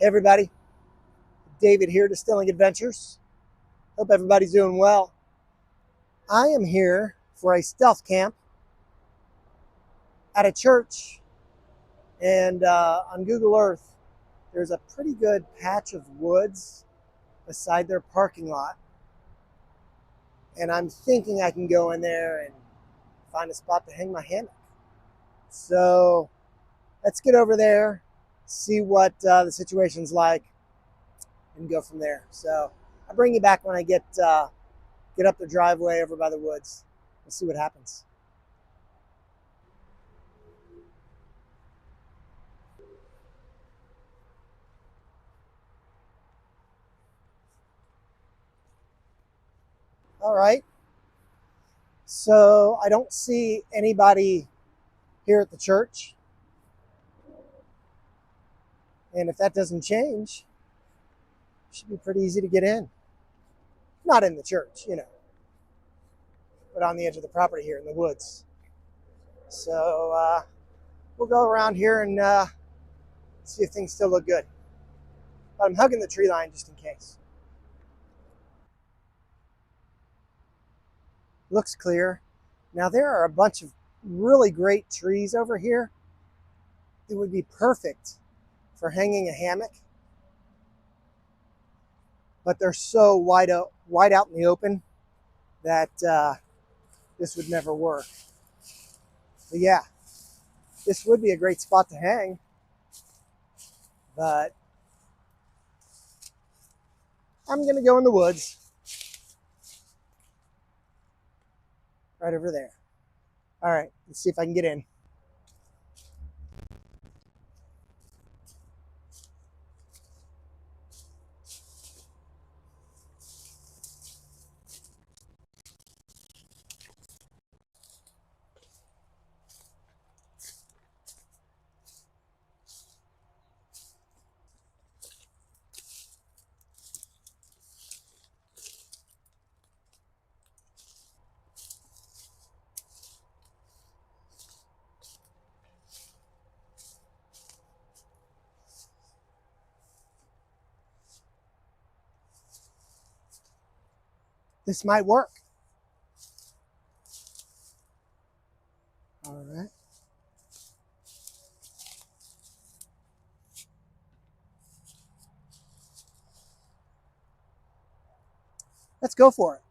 Hey everybody, David here, Distilling Adventures. Hope everybody's doing well. I am here for a stealth camp at a church, and on Google Earth, there's a pretty good patch of woods beside their parking lot. And I'm thinking I can go in there and find a spot to hang my hammock. So let's get over there, see what the situation's like, and go from there. So I'll bring you back when I get up the driveway over by the woods. We'll see what happens. All right. So I don't see anybody here at the church. And if that doesn't change, it should be pretty easy to get in. Not in the church, but on the edge of the property here in the woods. So we'll go around here and see if things still look good. But I'm hugging the tree line just in case. Looks clear. Now there are a bunch of really great trees over here. It would be perfect for hanging a hammock, but they're so wide out in the open that this would never work. But yeah, this would be a great spot to hang, but I'm gonna go in the woods right over there. All right, let's see if I can get in. This might work. All right. Let's go for it.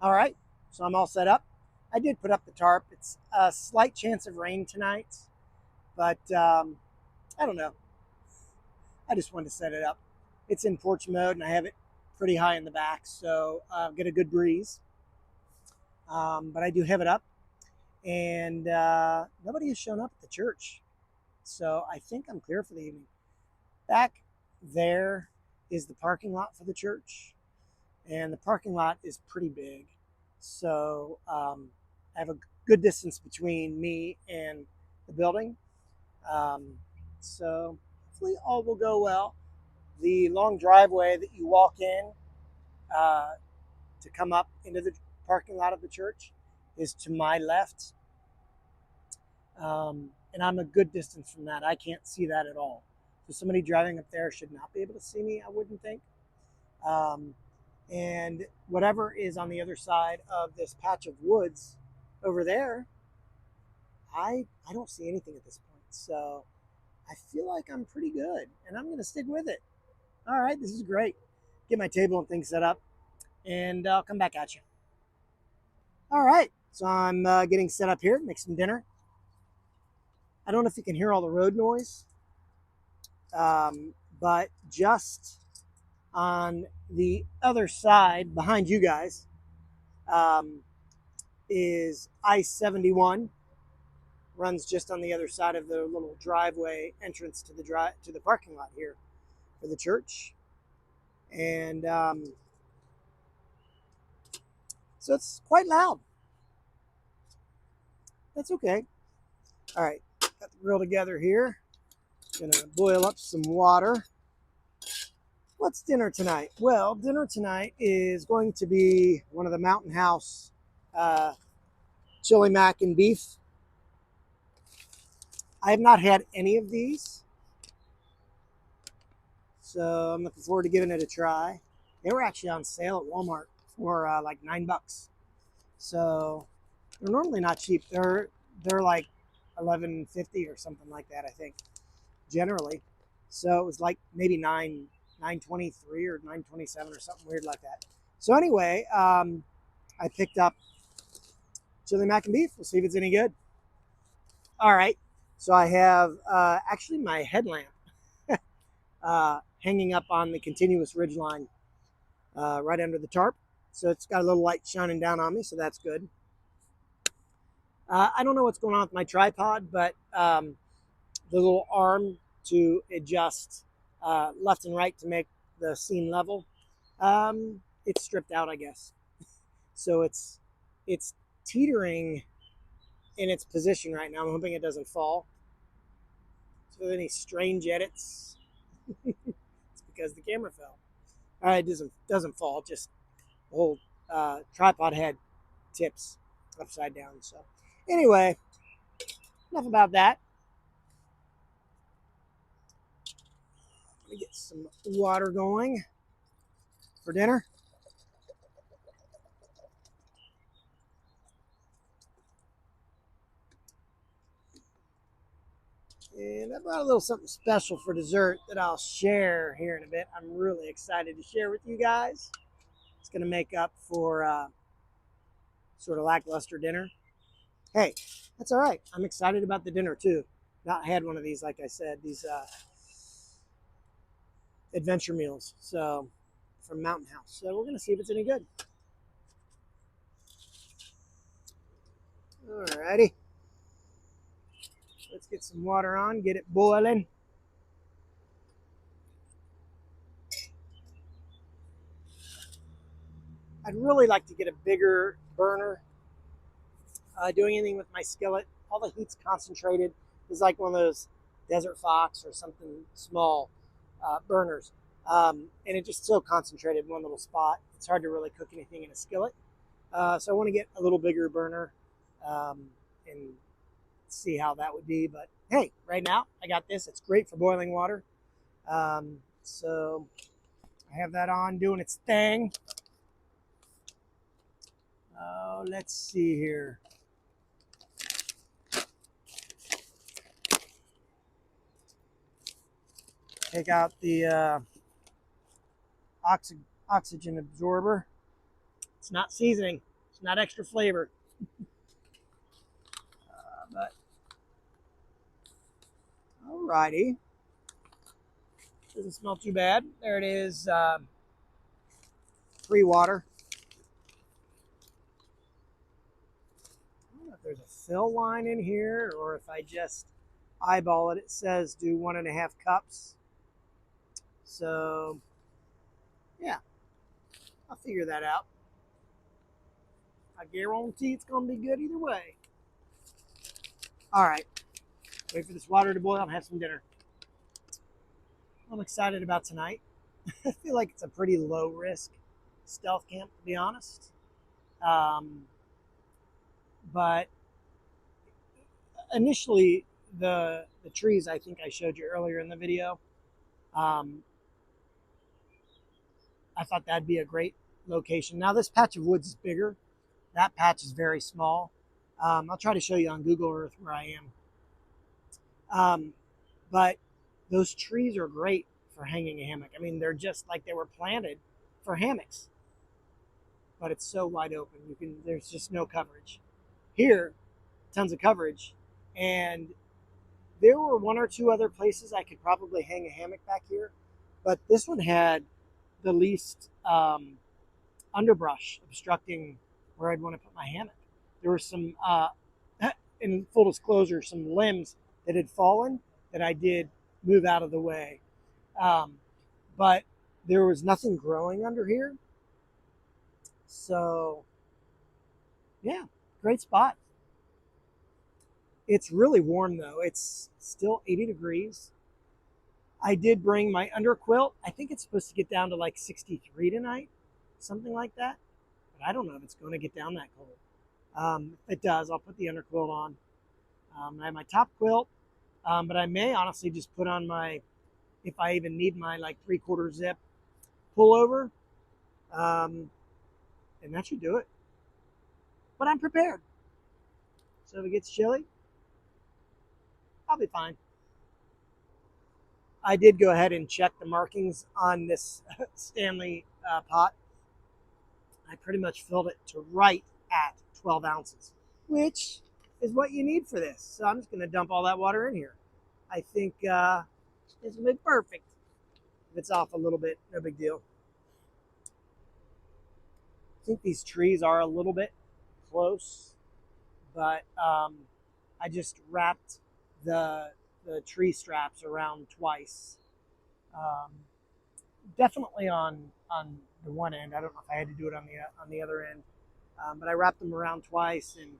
All right, so I'm all set up. I did put up the tarp. It's a slight chance of rain tonight, but I don't know. I just wanted to set it up. It's in porch mode, and I have it pretty high in the back, so get a good breeze. But I do have it up, and nobody has shown up at the church. So I think I'm clear for the evening. Back there is the parking lot for the church, and the parking lot is pretty big. So I have a good distance between me and the building. Um, so hopefully all will go well. The long driveway that you walk in uh, to come up into the parking lot of the church is to my left. And I'm a good distance from that. I can't see that at all. So somebody driving up there should not be able to see me, I wouldn't think. Um, and whatever is on the other side of this patch of woods over there, I don't see anything at this point. So I feel like I'm pretty good, and I'm going to stick with it. All right, this is great. Get my table and things set up, and I'll come back at you. All right, so I'm getting set up here, make some dinner. I don't know if you can hear all the road noise, but just on the other side, behind you guys, um, is I-71. Runs just on the other side of the little driveway entrance to the parking lot here for the church, and so it's quite loud. That's okay. All right, got the grill together here. Gonna boil up some water. What's dinner tonight? Well, dinner tonight is going to be one of the Mountain House uh, chili mac and beef. I have not had any of these, so I'm looking forward to giving it a try. They were actually on sale at Walmart for like $9. So they're normally not cheap. They're like 11.50 or something like that, I think, generally. So it was like maybe 9.23 or 9.27 or something weird like that. So anyway, I picked up chili mac and beef. We'll see if it's any good. All right. So I have actually my headlamp hanging up on the continuous ridge line right under the tarp. So it's got a little light shining down on me, so that's good. I don't know what's going on with my tripod, but the little arm to adjust left and right to make the scene level, it's stripped out, I guess. So it's teetering in its position right now. I'm hoping it doesn't fall. So any strange edits, it's because the camera fell. It doesn't fall. Just the whole tripod head tips upside down. So anyway, enough about that. Let me get some water going for dinner. And I brought a little something special for dessert that I'll share here in a bit. I'm really excited to share with you guys. It's going to make up for sort of lackluster dinner. Hey, that's all right. I'm excited about the dinner too. Not had one of these, like I said, these adventure meals. So from Mountain House. So we're going to see if it's any good. All righty. Let's get some water on, get it boiling. I'd really like to get a bigger burner. Doing anything with my skillet, all the heat's concentrated. It's like one of those Desert Fox or something small burners. And it just so concentrated in one little spot. It's hard to really cook anything in a skillet. So I want to get a little bigger burner and see how that would be. But hey, right now I got this. It's great for boiling water. So I have that on doing its thing. Let's see here. Take out the oxygen absorber. It's not seasoning. It's not extra flavor. But alrighty. Doesn't smell too bad. There it is. Free water. I don't know if there's a fill line in here or if I just eyeball it, it says do 1.5 cups. So yeah, I'll figure that out. I guarantee it's going to be good either way. All right, wait for this water to boil and have some dinner. I'm excited about tonight. I feel like it's a pretty low risk stealth camp, to be honest. Um, but initially, the trees I think I showed you earlier in the video, um, I thought that'd be a great location. Now this patch of woods is bigger. That patch is very small. I'll try to show you on Google Earth where I am. But those trees are great for hanging a hammock. I mean, they're just like they were planted for hammocks, but it's so wide open. There's just no coverage. Here, tons of coverage, and there were one or two other places I could probably hang a hammock back here, but this one had the least underbrush obstructing where I'd want to put my hammock. There were some, in full disclosure, some limbs that had fallen that I did move out of the way. But there was nothing growing under here. So, yeah, great spot. It's really warm though. It's still 80 degrees. I did bring my underquilt. I think it's supposed to get down to like 63 tonight, something like that. But I don't know if it's going to get down that cold. If it does, I'll put the underquilt on. I have my top quilt, but I may honestly just put on my, if I even need my like 3/4 zip pullover, and that should do it. But I'm prepared. So if it gets chilly, I'll be fine. I did go ahead and check the markings on this Stanley pot. I pretty much filled it to right at 12 ounces, which is what you need for this. So I'm just going to dump all that water in here. I think it's going to be perfect. If it's off a little bit, no big deal. I think these trees are a little bit close, but I just wrapped the tree straps around twice. Definitely on the one end. I don't know if I had to do it on the other end, but I wrapped them around twice and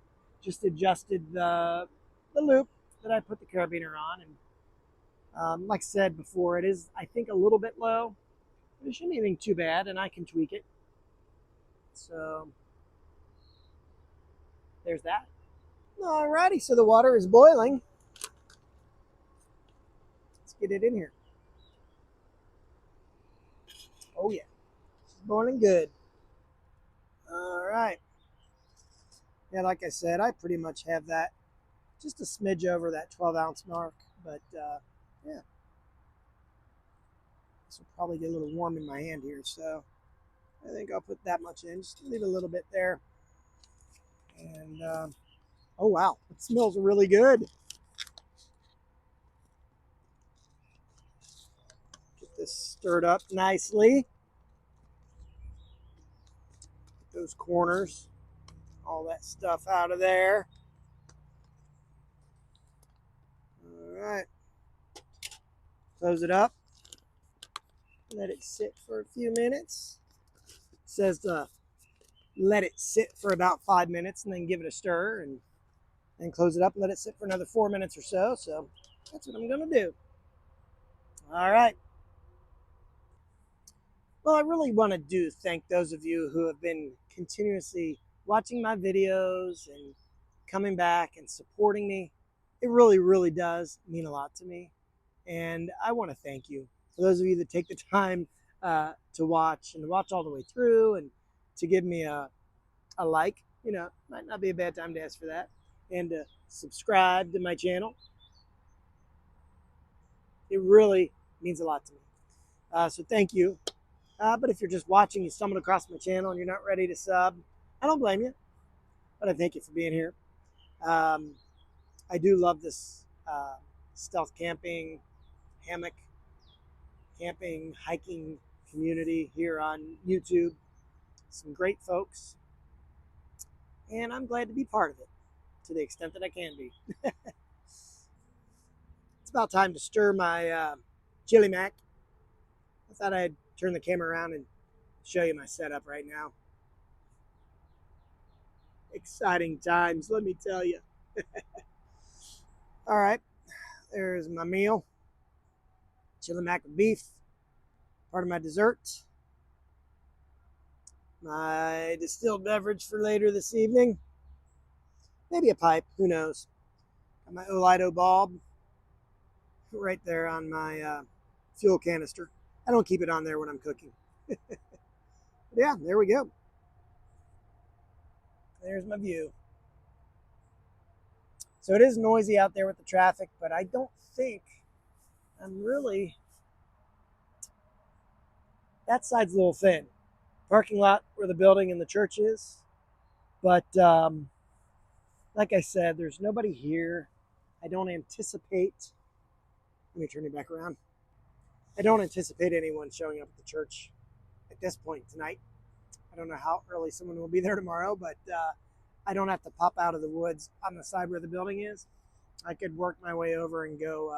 just adjusted the loop that I put the carabiner on. And like I said before, it is I think a little bit low, but it shouldn't be anything too bad, and I can tweak it. So there's that. Alrighty, so the water is boiling. Let's get it in here. Oh yeah, it's boiling good. All right. Yeah, like I said, I pretty much have that just a smidge over that 12-ounce mark, but yeah. This will probably get a little warm in my hand here, so I think I'll put that much in. Just leave a little bit there. And oh wow, it smells really good. Get this stirred up nicely. Get those corners, all that stuff out of there. All right. Close it up. Let it sit for a few minutes. It says to let it sit for about 5 minutes and then give it a stir and then close it up and let it sit for another 4 minutes or so. So that's what I'm going to do. All right. Well, I really want to thank those of you who have been continuously watching my videos and coming back and supporting me. It really, really does mean a lot to me. And I want to thank you. For those of you that take the time to watch and to watch all the way through and to give me a like, might not be a bad time to ask for that. And to subscribe to my channel. It really means a lot to me. So thank you. But if you're just watching, you stumbled across my channel and you're not ready to sub, I don't blame you. But I thank you for being here. I do love this stealth camping, hammock camping, hiking community here on YouTube. Some great folks. And I'm glad to be part of it to the extent that I can be. about time to stir my chili mac. I thought I'd turn the camera around and show you my setup right now. Exciting times, let me tell you. All right, there's my meal. Chili mac with beef, part of my dessert. My distilled beverage for later this evening. Maybe a pipe, who knows. Got my Olido bulb right there on my fuel canister. I don't keep it on there when I'm cooking. Yeah, there we go. There's my view. So it is noisy out there with the traffic, but I don't think I'm really. That side's a little thin. Parking lot where the building and the church is. But like I said, there's nobody here. I don't anticipate. Let me turn you back around. I don't anticipate anyone showing up at the church at this point tonight. I don't know how early someone will be there tomorrow, but I don't have to pop out of the woods on the side where the building is. I could work my way over and go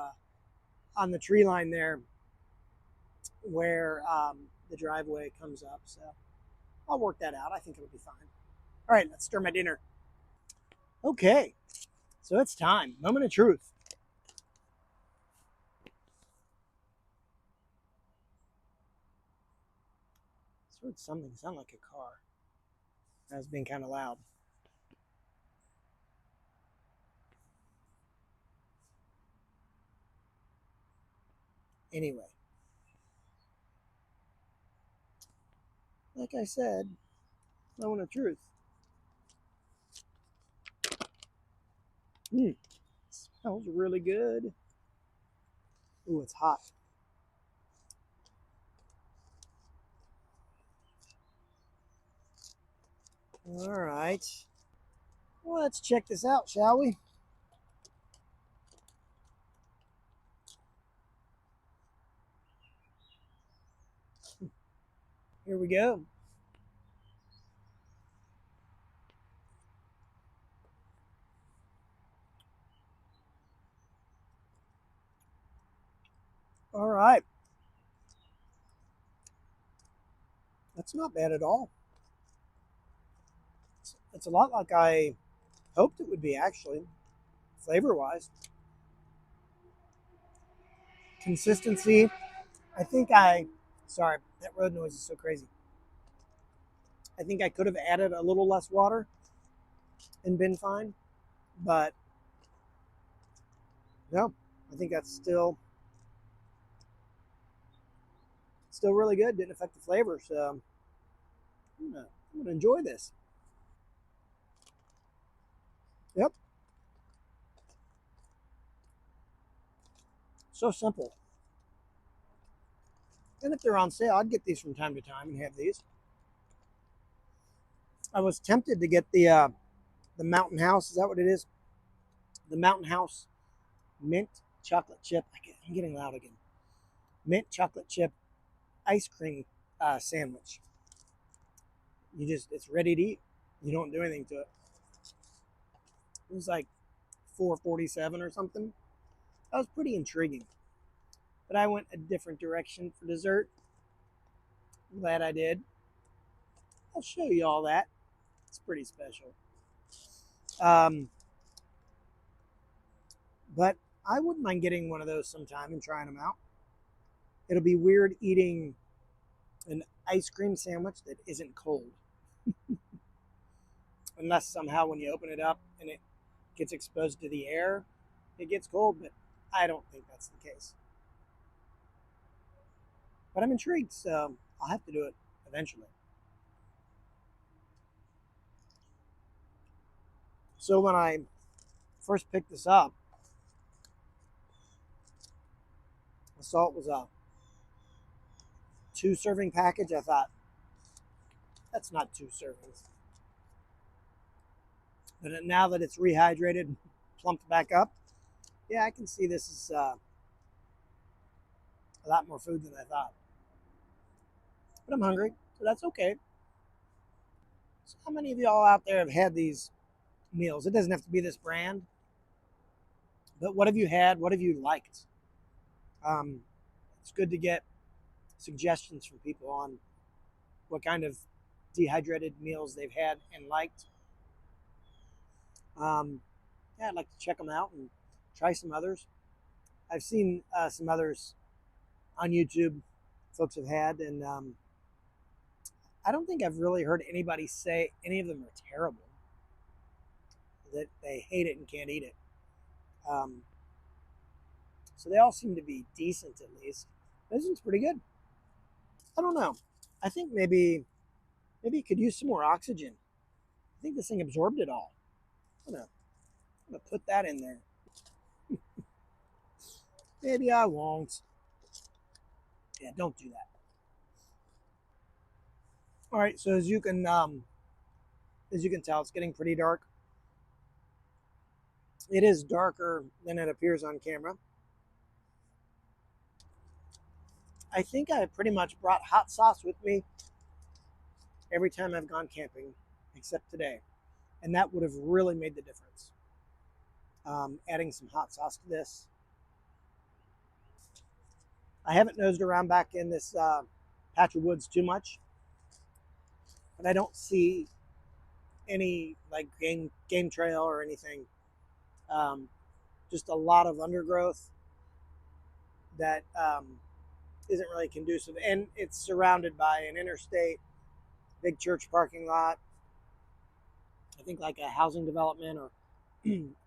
on the tree line there where the driveway comes up. So I'll work that out. I think it'll be fine. All right, let's stir my dinner. Okay, so it's time. Moment of truth. I heard something sound like a car. That was being kind of loud. Anyway, like I said, moment of truth. Smells really good. Ooh, it's hot. All right. Well, let's check this out, shall we? Here we go. All right. That's not bad at all. It's a lot like I hoped it would be, actually, flavor-wise. Consistency. Sorry, that road noise is so crazy. I think I could have added a little less water and been fine, but no, I think that's still really good. Didn't affect the flavor, so I'm gonna enjoy this. Yep, so simple. And if they're on sale, I'd get these from time to time and have these. I was tempted to get the Mountain House. Is that what it is? The Mountain House mint chocolate chip. I'm getting loud again. Mint chocolate chip ice cream sandwich. It's ready to eat. You don't do anything to it. It was like $4.47 or something. That was pretty intriguing. But I went a different direction for dessert. I'm glad I did. I'll show you all that. It's pretty special. But I wouldn't mind getting one of those sometime and trying them out. It'll be weird eating an ice cream sandwich that isn't cold. Unless somehow when you open it up and it gets exposed to the air, it gets cold, but I don't think that's the case. But I'm intrigued, so I'll have to do it eventually. So when I first picked this up, I saw it was a 2-serving package. I thought, that's not 2 servings. But now that it's rehydrated, plumped back up, yeah, I can see this is a lot more food than I thought. But I'm hungry, so that's okay. So how many of y'all out there have had these meals? It doesn't have to be this brand, But what have you had? What have you liked? It's good to get suggestions from people on what kind of dehydrated meals they've had and liked. Yeah, I'd like to check them out and try some others. I've seen some others on YouTube folks have had, and I don't think I've really heard anybody say any of them are terrible, that they hate it and can't eat it. Um, so they all seem to be decent at least. This one's pretty good. I don't know. I think maybe it could use some more oxygen. I think this thing absorbed it all. I'm gonna put that in there. Maybe I won't. Yeah, don't do that. All right. So as you can tell, it's getting pretty dark. It is darker than it appears on camera. I think I pretty much brought hot sauce with me every time I've gone camping, except today, and that would have really made the difference. Adding some hot sauce to this. I haven't nosed around back in this patch of woods too much, but I don't see any like game trail or anything. Um, just a lot of undergrowth that isn't really conducive, and it's surrounded by an interstate, big church parking lot. I think like a housing development or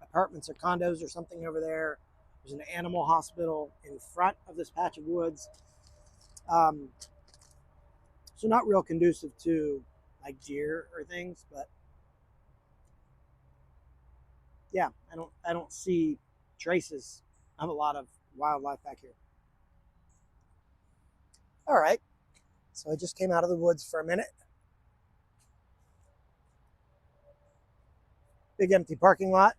apartments or condos or something over there. There's an animal hospital in front of this patch of woods. Um, so not real conducive to like deer or things, but yeah, I don't see traces of a lot of wildlife back here. All right. So I just came out of the woods for a minute. Big empty parking lot.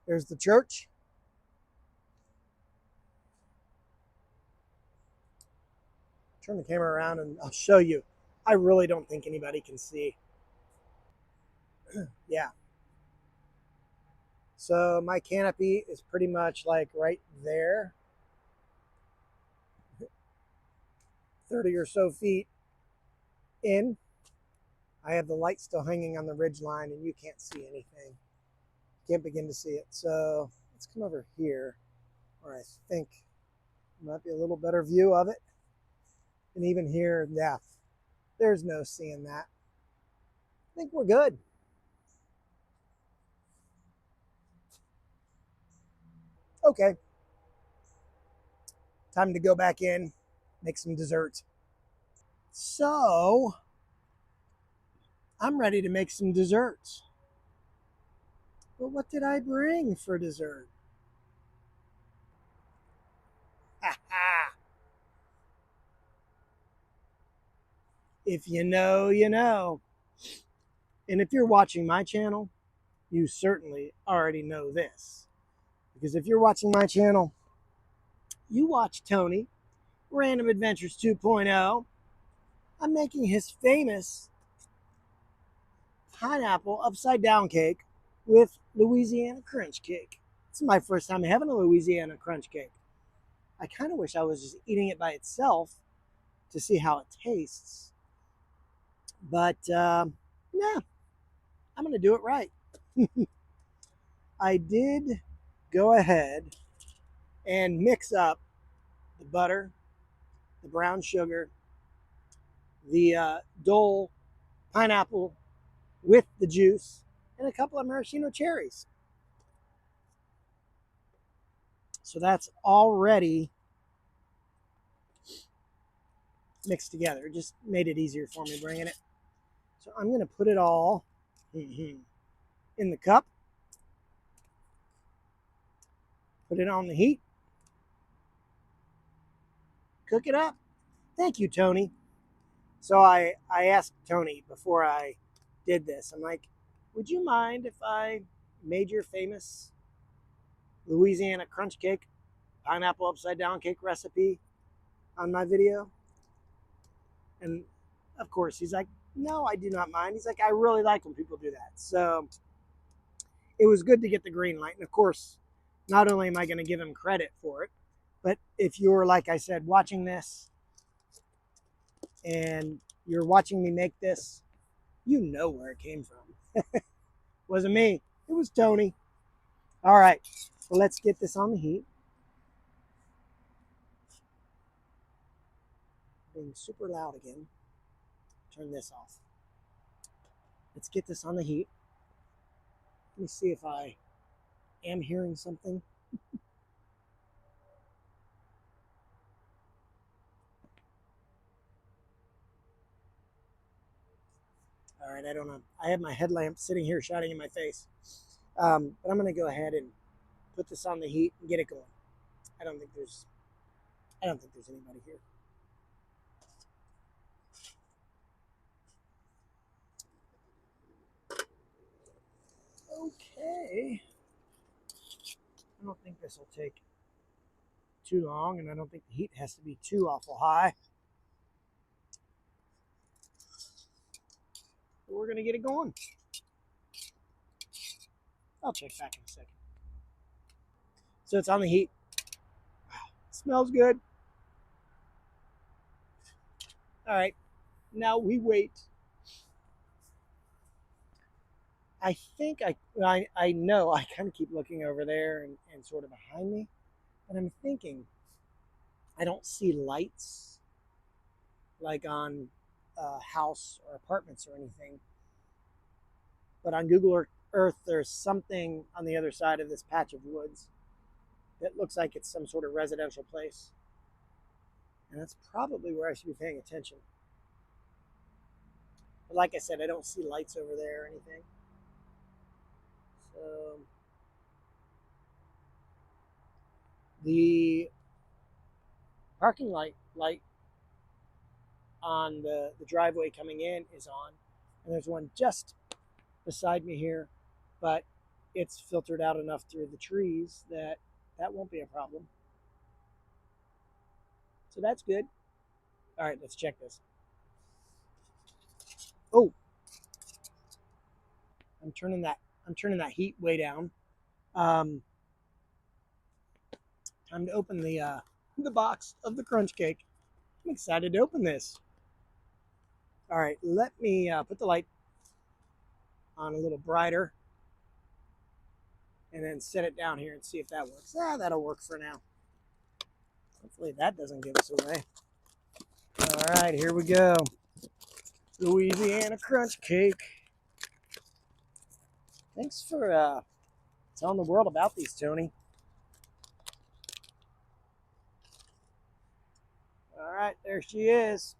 There's the church. Turn the camera around and I'll show you. I really don't think anybody can see. Yeah. So my canopy is pretty much like right there, 30 or so feet in. I have the light still hanging on the ridge line and you can't see anything. Can't begin to see it. So let's come over here where I think might be a little better view of it. And even here, yeah, there's no seeing that. I think we're good. Okay. Time to go back in, make some dessert. So I'm ready to make some desserts. But what did I bring for dessert? If you know, you know. And if you're watching my channel, you certainly already know this. Because if you're watching my channel, you watch Tony, Random Adventures 2.0. I'm making his famous pineapple upside down cake with Louisiana crunch cake. This is my first time having a Louisiana crunch cake. I kind of wish I was just eating it by itself to see how it tastes. But yeah, I'm going to do it right. I did go ahead and mix up the butter, the brown sugar, the Dole pineapple with the juice, and a couple of maraschino cherries. So that's already mixed together. It just made it easier for me bringing it. So I'm going to put it all in the cup. Put it on the heat. Cook it up. Thank you, Tony. So I asked Tony before I did this. I'm like, would you mind if I made your famous Louisiana crunch cake, pineapple upside down cake recipe on my video? And of course, he's like, No, I do not mind. He's like, I really like when people do that. So it was good to get the green light. And of course, not only am I going to give him credit for it, but if you're, like I said, watching this and you're watching me make this, you know where it came from. Wasn't me, it was Tony. All right, well, let's get this on the heat. Being super loud again. Turn this off. Let's get this on the heat. Let me see if I am hearing something. All right, I don't know. I have my headlamp sitting here shining in my face. But I'm going to go ahead and put this on the heat and get it going. I don't think there's anybody here. Okay. I don't think this will take too long, and I don't think the heat has to be too awful high. But we're going to get it going. I'll check back in a second. So it's on the heat. Wow, it smells good. All right, now we wait. I think I know I kind of keep looking over there and sort of behind me, but I'm thinking I don't see lights like on a house or apartments or anything. But on Google Earth, there's something on the other side of this patch of woods that looks like it's some sort of residential place. And that's probably where I should be paying attention. But like I said, I don't see lights over there or anything. So the parking light on the driveway coming in is on. And there's one just beside me here, but it's filtered out enough through the trees that that won't be a problem. So that's good. All right, let's check this. Oh, I'm turning that heat way down. Um, Time to open the box of the crunch cake. I'm excited to open this. All right, let me put the light on a little brighter and then set it down here and see if that works. That'll work for now. Hopefully that doesn't give us away. All right, here we go. Louisiana crunch cake. Thanks for telling the world about these, Tony. All right, there she is.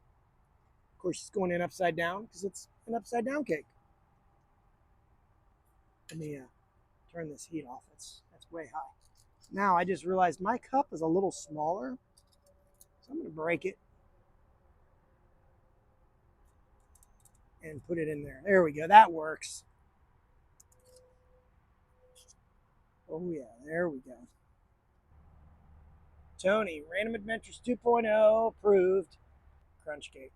Of course, she's going in upside down because it's an upside down cake. Let me turn this heat off. That's way high. Now I just realized my cup is a little smaller, so I'm going to break it and put it in there. There we go. That works. Oh yeah, there we go. Tony, Random Adventures 2.0 approved crunch cake.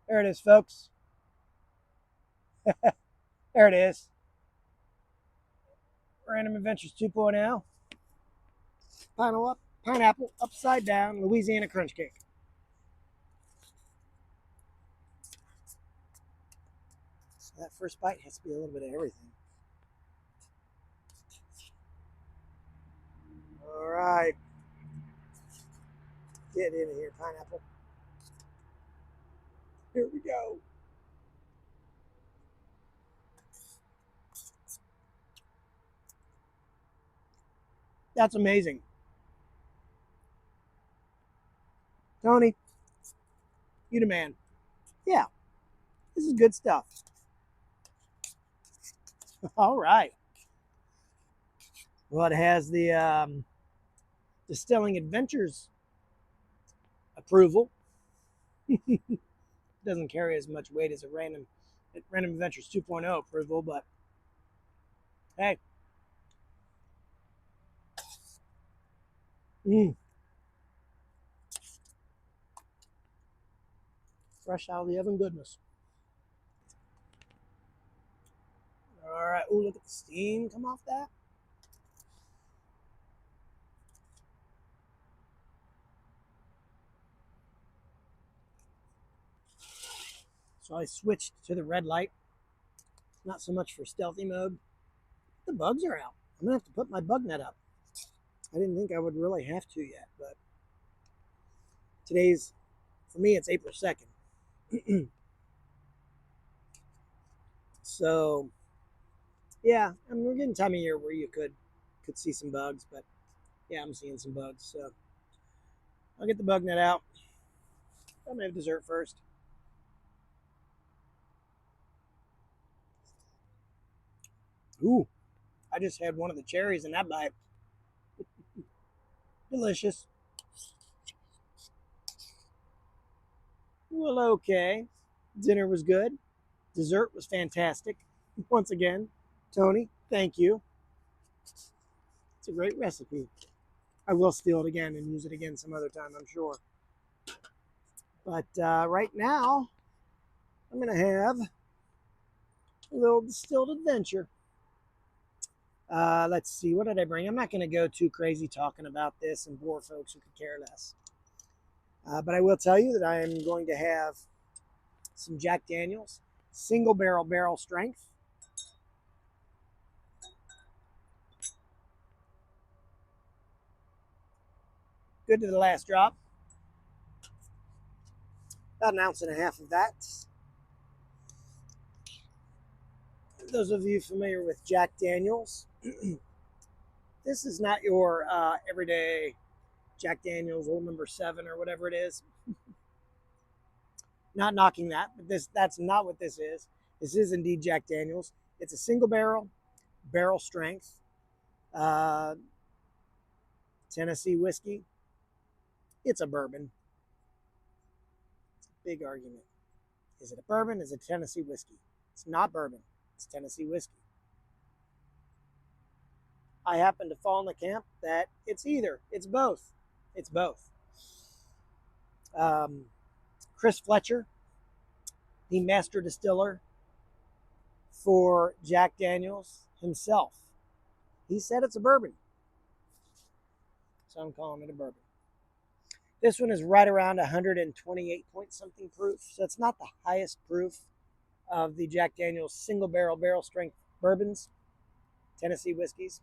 There it is, folks. There it is. Random Adventures 2.0. Pineapple upside down Louisiana crunch cake. So that first bite has to be a little bit of everything. All right. Get in here, pineapple. Here we go. That's amazing. Tony, you the man. Yeah, this is good stuff. All right. Well, it has the Distilling Adventures approval. Doesn't carry as much weight as a Random Adventures 2.0 approval, but hey. Mm. Fresh out of the oven goodness. All right. Ooh, look at the steam come off that. So I switched to the red light. Not so much for stealthy mode. The bugs are out. I'm gonna have to put my bug net up. I didn't think I would really have to yet, but today's, for me, it's April 2nd. So yeah, I mean, we're getting time of year where you could see some bugs, but yeah, I'm seeing some bugs. So I'll get the bug net out. I'm gonna have dessert first. Ooh, I just had one of the cherries in that bite. Delicious. Well, okay. Dinner was good. Dessert was fantastic. Once again, Tony, thank you. It's a great recipe. I will steal it again and use it again some other time, I'm sure. But right now, I'm going to have a little distilled adventure. Let's see, what did I bring? I'm not going to go too crazy talking about this and bore folks who could care less. But I will tell you that I am going to have some Jack Daniels, single barrel strength. Good to the last drop. About an ounce and a half of that. Those of you familiar with Jack Daniels, this is not your everyday Jack Daniels Old Number 7 or whatever it is. Not knocking that, but that's not what this is. This is indeed Jack Daniels. It's a single barrel strength, uh, Tennessee whiskey. It's a bourbon. It's a big argument. Is it a bourbon? Is it Tennessee whiskey? It's not bourbon. It's Tennessee whiskey. I happen to fall in the camp that it's either. It's both. It's both. Um, Chris Fletcher, the master distiller for Jack Daniels himself, he said it's a bourbon. So I'm calling it a bourbon. This one is right around 128 point something proof. So it's not the highest proof of the Jack Daniels single barrel strength bourbons, Tennessee whiskeys.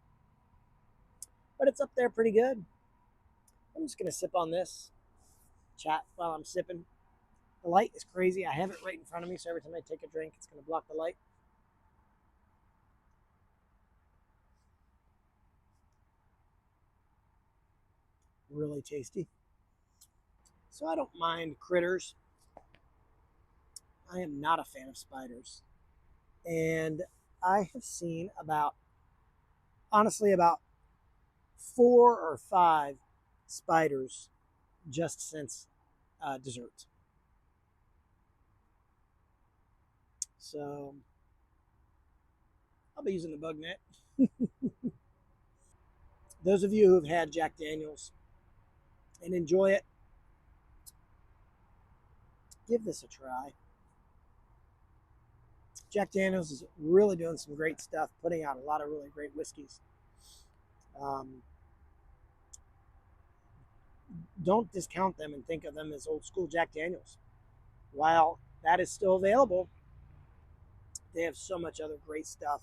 But it's up there pretty good. I'm just going to sip on this, chat while I'm sipping. The light is crazy. I have it right in front of me, so every time I take a drink, it's going to block the light. Really tasty. So I don't mind critters. I am not a fan of spiders. And I have seen honestly, about 4 or 5 spiders just since dessert. So I'll be using the bug net. Those of you who have had Jack Daniels and enjoy it, give this a try. Jack Daniels is really doing some great stuff, putting out a lot of really great whiskeys. Don't discount them and think of them as old school Jack Daniels. While that is still available, they have so much other great stuff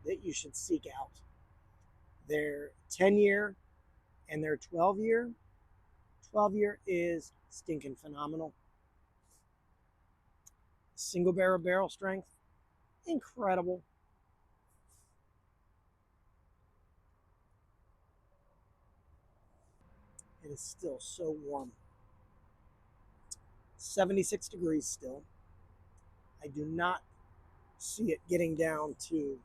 that you should seek out. Their 10-year and their 12-year. 12-year is stinking phenomenal. Single barrel strength, incredible. It is still so warm. 76 degrees still. I do not see it getting down to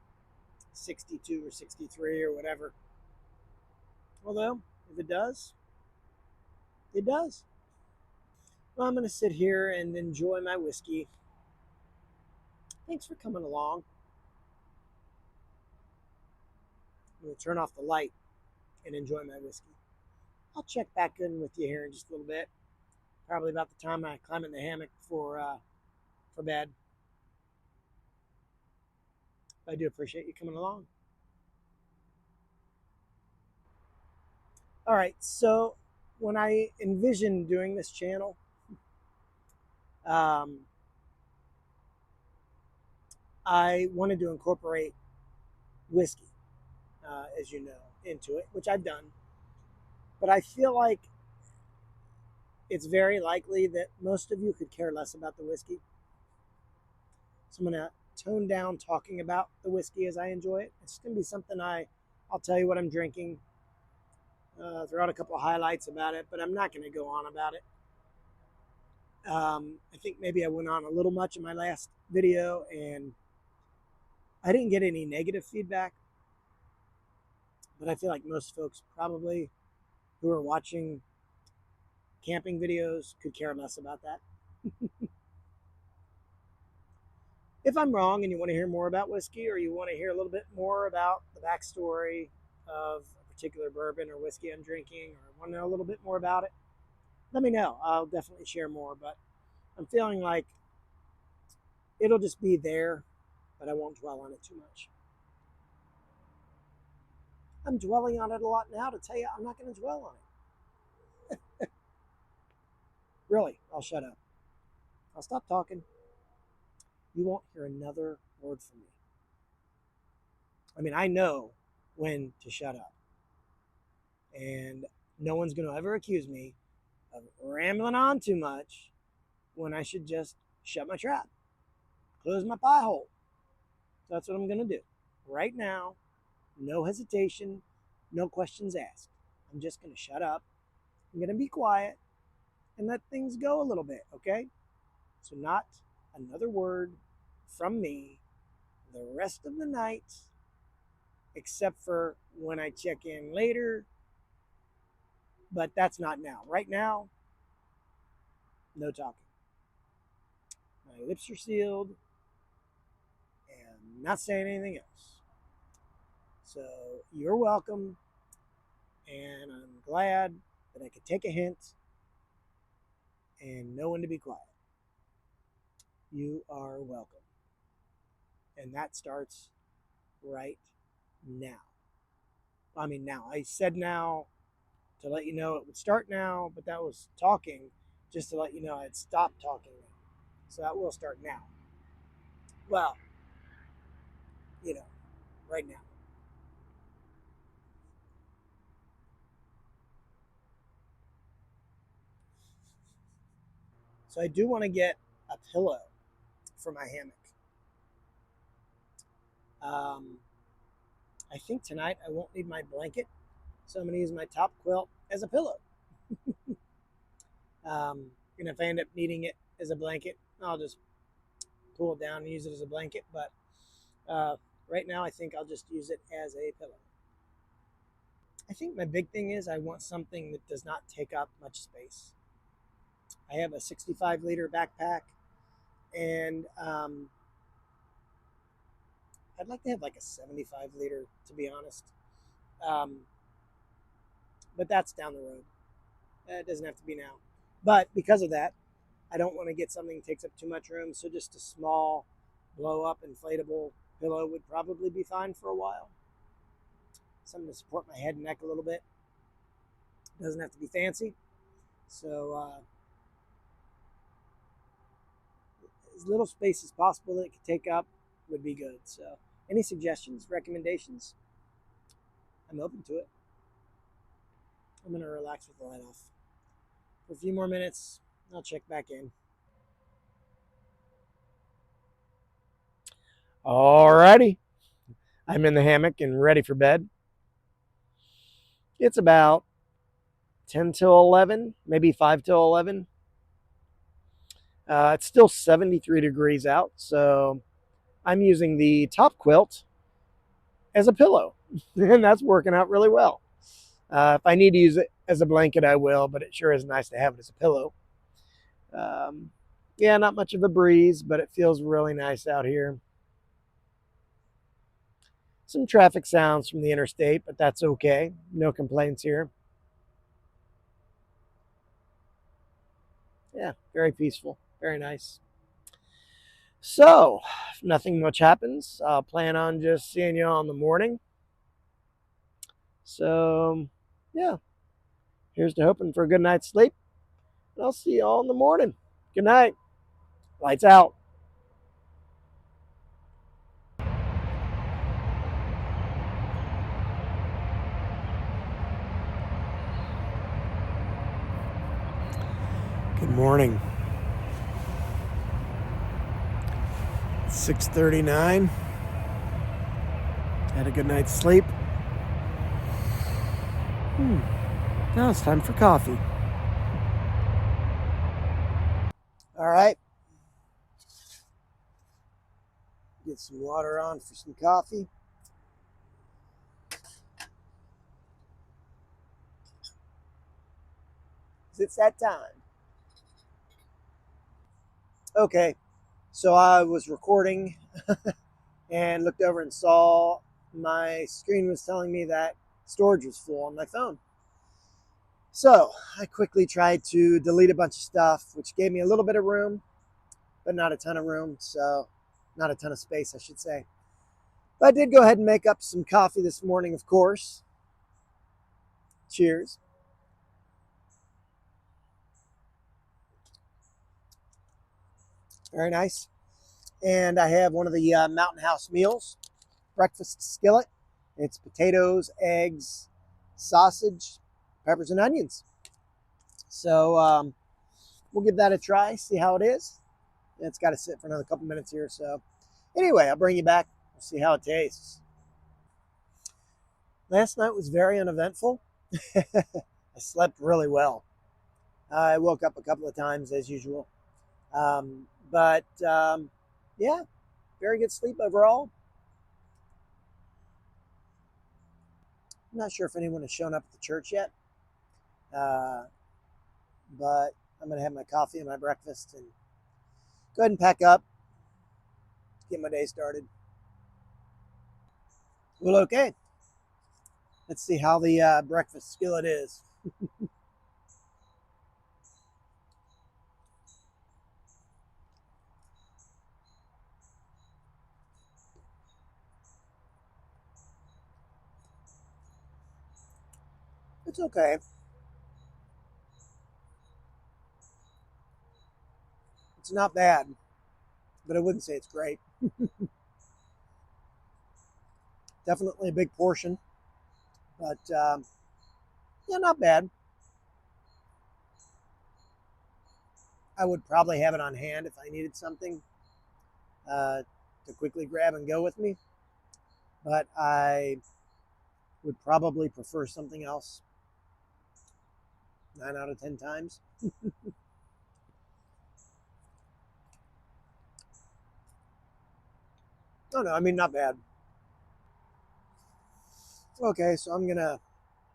62 or 63 or whatever. Although, if it does, it does. Well, I'm going to sit here and enjoy my whiskey. Thanks for coming along. I'm going to turn off the light and enjoy my whiskey. I'll check back in with you here in just a little bit. probably about the time I climb in the hammock for bed. I do appreciate you coming along. All right, so when I envisioned doing this channel, um, I wanted to incorporate whiskey, as you know, into it, which I've done. But I feel like it's very likely that most of you could care less about the whiskey. So I'm going to tone down talking about the whiskey as I enjoy it. It's going to be something I'll tell you what I'm drinking, throw out a couple of highlights about it, but I'm not going to go on about it. I think maybe I went on a little much in my last video, and I didn't get any negative feedback, but I feel like most folks probably who are watching camping videos could care less about that. If I'm wrong and you want to hear more about whiskey, or you want to hear a little bit more about the backstory of a particular bourbon or whiskey I'm drinking, or want to know a little bit more about it, let me know. I'll definitely share more, but I'm feeling like it'll just be there, but I won't dwell on it too much. I'm dwelling on it a lot now to tell you I'm not going to dwell on it. Really, I'll shut up. I'll stop talking. You won't hear another word from me. I mean, I know when to shut up. And no one's going to ever accuse me of rambling on too much when I should just shut my trap, close my pie hole. So that's what I'm going to do. Right now, no hesitation, no questions asked. I'm just going to shut up. I'm going to be quiet and let things go a little bit, okay? So not another word from me the rest of the night, except for when I check in later. But that's not now. Right now, no talking. My lips are sealed and not saying anything else. So you're welcome, and I'm glad that I could take a hint and know when to be quiet. You are welcome. And that starts right now. I mean, now. I said now to let you know it would start now, but that was talking just to let you know I'd stopped talking now. So that will start now. Well, right now. So I do want to get a pillow for my hammock. Um, I think tonight I won't need my blanket, so I'm going to use my top quilt as a pillow. And if I end up needing it as a blanket, I'll just pull it down and use it as a blanket. But right now, I think I'll just use it as a pillow. I think my big thing is I want something that does not take up much space. I have a 65-liter backpack, and I'd like to have like a 75-liter, to be honest. Um, but that's down the road. It doesn't have to be now. But because of that, I don't want to get something that takes up too much room. So just a small blow-up inflatable pillow would probably be fine for a while. Something to support my head and neck a little bit. Doesn't have to be fancy. So as little space as possible that it could take up would be good. So any suggestions, recommendations? I'm open to it. I'm going to relax with the light off for a few more minutes. I'll check back in. Alrighty. I'm in the hammock and ready for bed. It's about 10 till 11, maybe 5 till 11. It's still 73 degrees out, so I'm using the top quilt as a pillow, and that's working out really well. If I need to use it as a blanket, I will, but it sure is nice to have it as a pillow. Yeah, not much of a breeze, but it feels really nice out here. Some traffic sounds from the interstate, but that's okay. No complaints here. Yeah, very peaceful, very nice. So, if nothing much happens, I'll plan on just seeing you all in the morning. So, yeah, here's to hoping for a good night's sleep. And I'll see you all in the morning. Good night. Lights out. Good morning. 6:39. Had a good night's sleep. Now it's time for coffee. All right. Get some water on for some coffee. It's that time. Okay, so I was recording and looked over and saw my screen was telling me that storage was full on my phone. So I quickly tried to delete a bunch of stuff, which gave me a little bit of room, but not a ton of room. So not a ton of space, I should say. But I did go ahead and make up some coffee this morning, of course. Cheers. Very nice. And I have one of the Mountain House meals, breakfast skillet. It's potatoes, eggs, sausage, peppers, and onions. So we'll give that a try, see how it is. It's got to sit for another couple minutes here. So anyway, I'll bring you back. We'll see how it tastes. Last night was very uneventful. I slept really well. I woke up a couple of times as usual. But yeah, very good sleep overall. I'm not sure if anyone has shown up at the church yet, but I'm going to have my coffee and my breakfast and go ahead and pack up, get my day started. Well, okay. Let's see how the breakfast skillet is. It's okay. It's not bad, but I wouldn't say it's great. Definitely a big portion, but yeah, not bad. I would probably have it on hand if I needed something to quickly grab and go with me, but I would probably prefer something else 9 out of 10 times. Oh no, I mean, not bad. Okay, so I'm gonna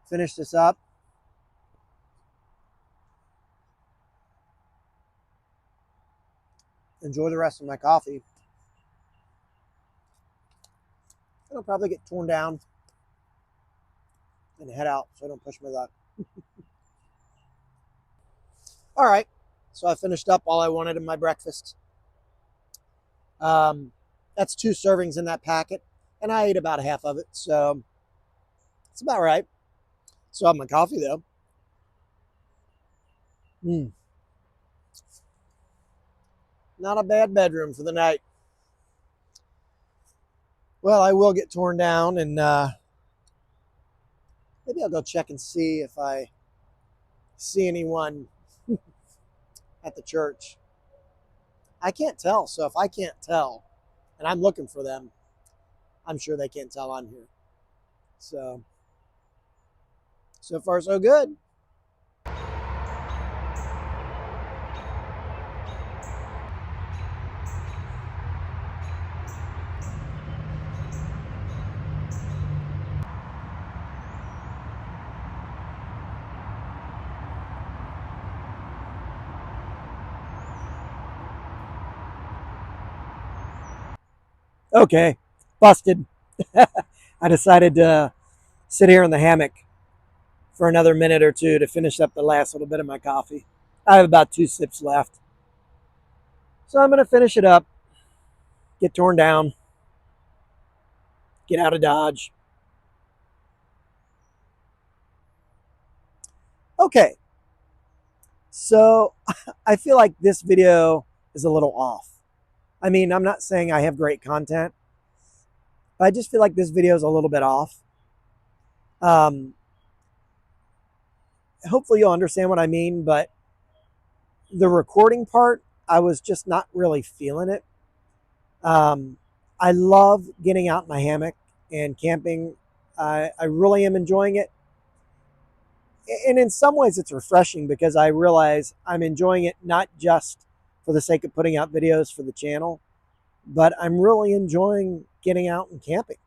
finish this up. Enjoy the rest of my coffee. It'll probably get torn down and head out so I don't push my luck. All right, so I finished up all I wanted in my breakfast. Um, that's 2 servings in that packet, and I ate about half of it, so it's about right. So I have my coffee though. Mm. Not a bad bedroom for the night. Well, I will get torn down, and maybe I'll go check and see if I see anyone at the church. I can't tell, so if I can't tell, and I'm looking for them, I'm sure they can't tell I'm here. So far so good. Okay, busted. I decided to sit here in the hammock for another minute or two to finish up the last little bit of my coffee. I have about 2 sips left. So I'm going to finish it up, get torn down, get out of Dodge. Okay, so I feel like this video is a little off. I mean, I'm not saying I have great content, but I just feel like this video is a little bit off. Um, Hopefully you'll understand what I mean, but the recording part, I was just not really feeling it. I love getting out in my hammock and camping. I really am enjoying it. And in some ways it's refreshing because I realize I'm enjoying it not just for the sake of putting out videos for the channel, but I'm really enjoying getting out and camping.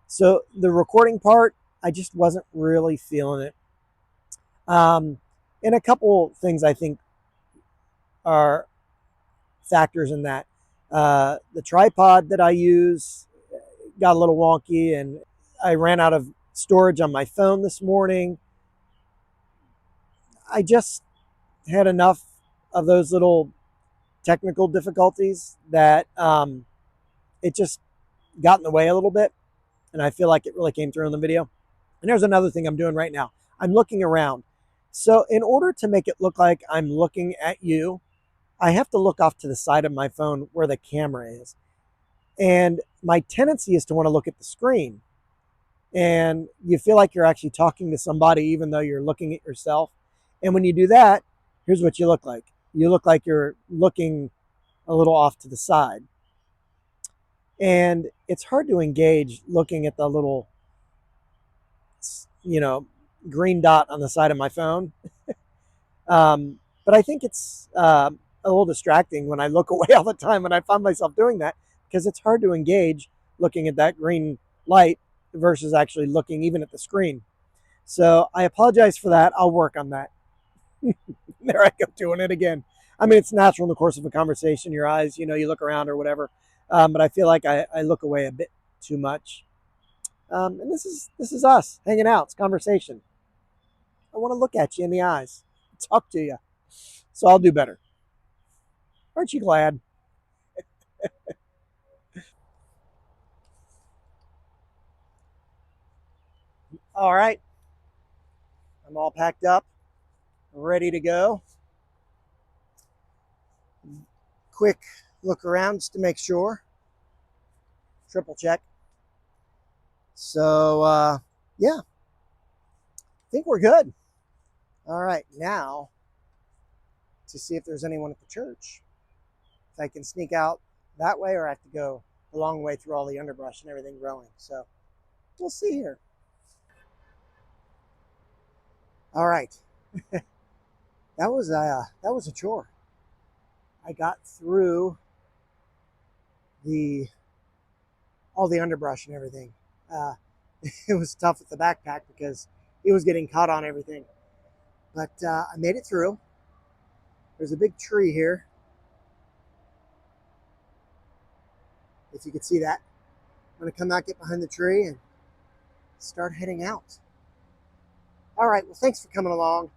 So the recording part, I just wasn't really feeling it. And a couple things I think are factors in that. The tripod that I use got a little wonky, and I ran out of storage on my phone this morning. I just had enough of those little technical difficulties that it just got in the way a little bit, and I feel like it really came through in the video. And there's another thing I'm doing right now. I'm looking around. So in order to make it look like I'm looking at you, I have to look off to the side of my phone where the camera is. And my tendency is to want to look at the screen. And you feel like you're actually talking to somebody even though you're looking at yourself. And when you do that, here's what you look like. You look like you're looking a little off to the side. And it's hard to engage looking at the little, green dot on the side of my phone. But I think it's a little distracting when I look away all the time, and I find myself doing that because it's hard to engage looking at that green light versus actually looking even at the screen. So I apologize for that. I'll work on that. There I go, doing it again. I mean, it's natural in the course of a conversation. Your eyes, you look around or whatever. But I feel like I look away a bit too much. And this is us hanging out. It's conversation. I want to look at you in the eyes, talk to you. So I'll do better. Aren't you glad? All right. I'm all packed up, ready to go. Quick look around just to make sure. Triple check. So, yeah, I think we're good. All right, now to see if there's anyone at the church. If I can sneak out that way or I have to go a long way through all the underbrush and everything growing. So we'll see here. All right. That was a chore. I got through all the underbrush and everything. It was tough with the backpack because it was getting caught on everything. But I made it through. There's a big tree here. If you could see that. I'm going to come out, get behind the tree, and start heading out. All right. Well, thanks for coming along.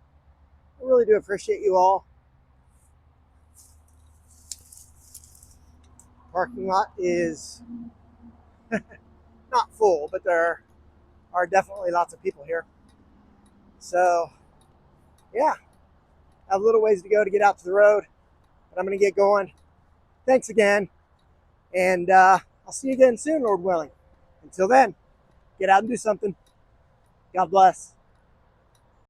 I really do appreciate you all. Parking lot is not full, but there are definitely lots of people here. So, yeah, I have a little ways to go to get out to the road, but I'm going to get going. Thanks again, and I'll see you again soon, Lord willing. Until then, get out and do something. God bless.